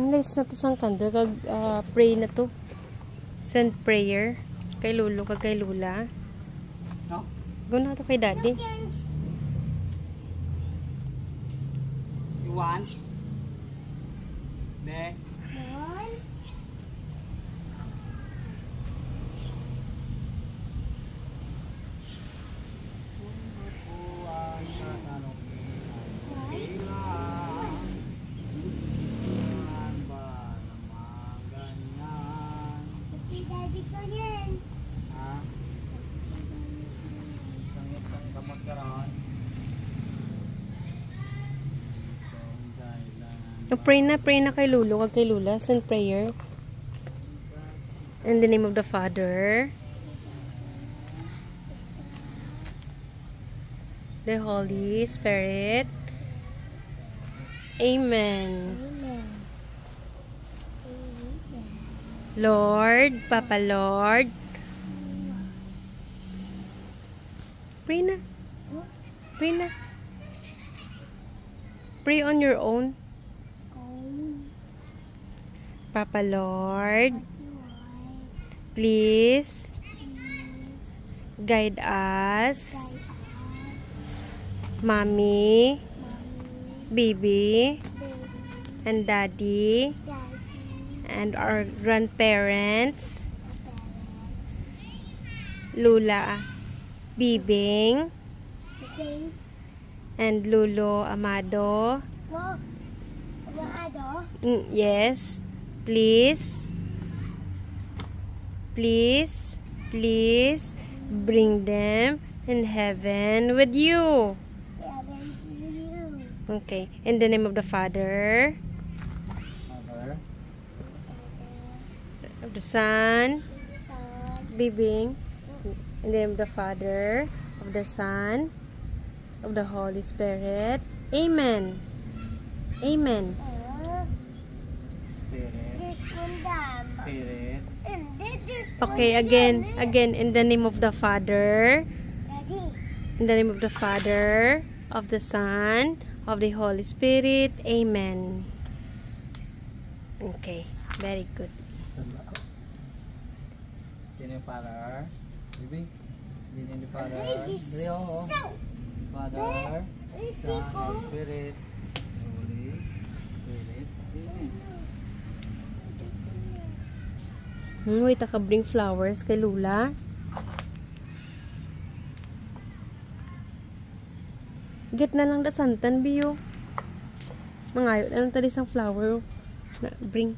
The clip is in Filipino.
Nice na to sang kanda kag pray na to. Send prayer kay Lolo kag kay Lula. No? Guna to kay Daddy. You want? Ne? Pray na kay Lolo kag kay Lula. Send prayer. In the name of the Father, the Holy Spirit. Amen. Lord, Papa Lord. Pray na. Pray na. Pray on your own. Papa Lord, please guide us, Mommy, Baby, and Daddy, and our grandparents, Lula Bibing, and Lolo Amado. Yes. Please bring them in heaven with you. Okay. In the name of the Father, of the Son, Bibing. In the name of the Father, of the Son, of the Holy Spirit. Amen. Amen. Spirit. Okay, again, in the name of the Father, in the name of the Father, of the Son, of the Holy Spirit. Amen. Okay, very good. In the Father, Baby. In the Father, Father, Son, Holy Spirit. Holy Spirit. Amen. Wait, bring flowers kay Lula. Get na lang da santan biyo. Mangayo na lang tali sang flower na bring.